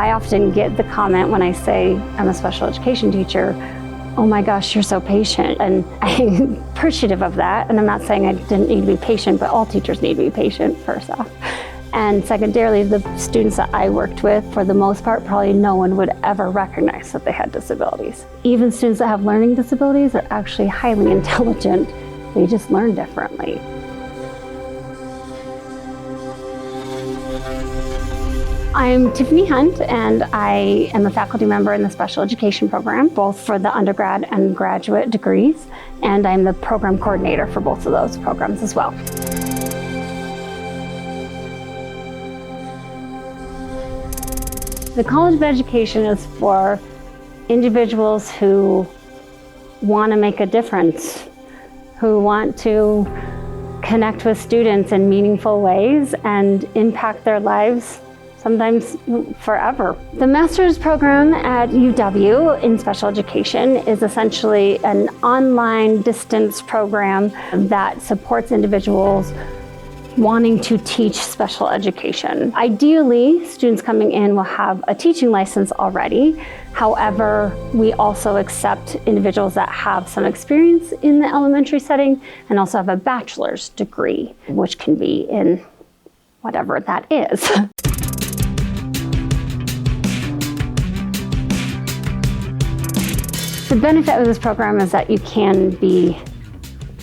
I often get the comment when I say I'm a special education teacher, oh my gosh, you're so patient. And I'm appreciative of that. And I'm not saying I didn't need to be patient, but all teachers need to be patient, first off. And secondarily, the students that I worked with, for the most part, probably no one would ever recognize that they had disabilities. Even students that have learning disabilities are actually highly intelligent. They just learn differently. I'm Tiffany Hunt, and I am a faculty member in the special education program, both for the undergrad and graduate degrees, and I'm the program coordinator for both of those programs as well. The College of Education is for individuals who want to make a difference, who want to connect with students in meaningful ways and impact their lives, sometimes forever. The master's program at UW in special education is essentially an online distance program that supports individuals wanting to teach special education. Ideally, students coming in will have a teaching license already. However, we also accept individuals that have some experience in the elementary setting and also have a bachelor's degree, which can be in whatever that is. The benefit of this program is that you can be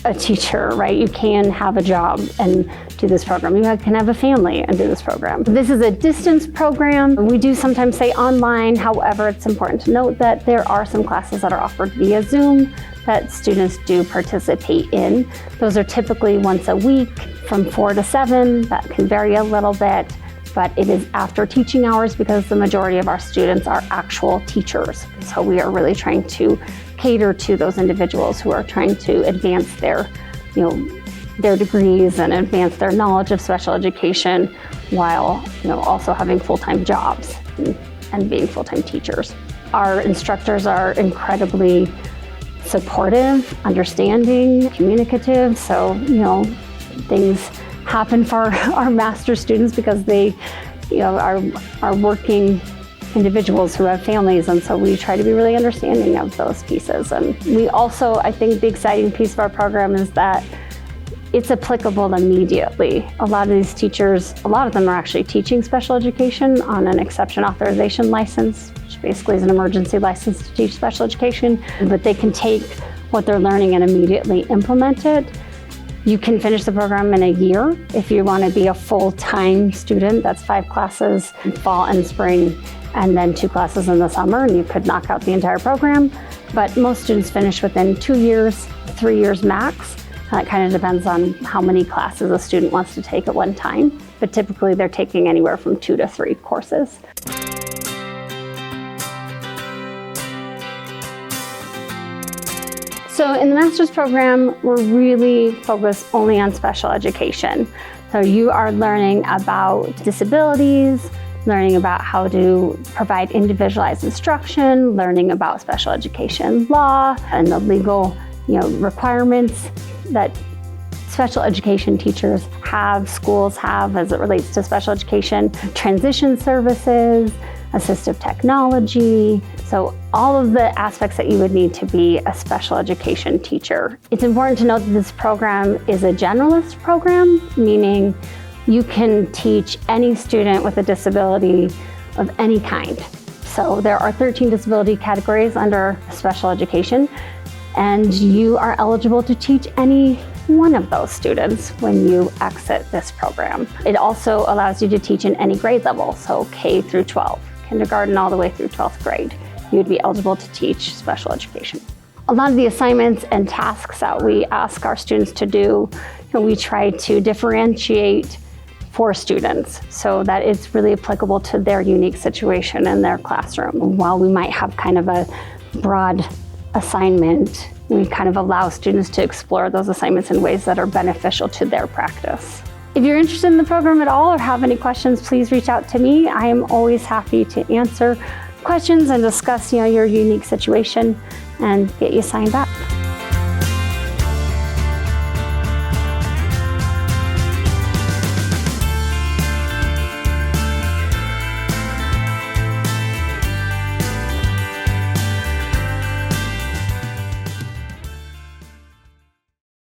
a teacher, right? You can have a job and do this program. You can have a family and do this program. This is a distance program. We do sometimes say online. However, it's important to note that there are some classes that are offered via Zoom that students do participate in. Those are typically once a week from 4 to 7. That can vary a little bit, but it is after teaching hours because the majority of our students are actual teachers. So we are really trying to cater to those individuals who are trying to advance their, their degrees and advance their knowledge of special education while, also having full-time jobs and being full-time teachers. Our instructors are incredibly supportive, understanding, communicative. So, things happen for our master students because they, are working individuals who have families, and so we try to be really understanding of those pieces. And we also, I think the exciting piece of our program is that it's applicable immediately. A lot of these teachers, a lot of them are actually teaching special education on an exception authorization license, which basically is an emergency license to teach special education, but they can take what they're learning and immediately implement it. You can finish the program in a year if you want to be a full-time student. That's 5 classes in fall and spring, and then 2 classes in the summer, and you could knock out the entire program. But most students finish within 2 years, 3 years max. It kind of depends on how many classes a student wants to take at one time, but typically they're taking anywhere from 2 to 3 courses. So in the master's program, we're really focused only on special education. So you are learning about disabilities, learning about how to provide individualized instruction, learning about special education law and the legal requirements that special education teachers have, schools have as it relates to special education, transition services, assistive technology, so all of the aspects that you would need to be a special education teacher. It's important to note that this program is a generalist program, meaning you can teach any student with a disability of any kind. So there are 13 disability categories under special education, and you are eligible to teach any one of those students when you exit this program. It also allows you to teach in any grade level, so K through 12, kindergarten all the way through 12th grade. You would be eligible to teach special education. A lot of the assignments and tasks that we ask our students to do, we try to differentiate for students so that it's really applicable to their unique situation in their classroom. While we might have kind of a broad assignment, we kind of allow students to explore those assignments in ways that are beneficial to their practice. If you're interested in the program at all or have any questions, please reach out to me. I am always happy to answer questions and discuss your unique situation and get you signed up.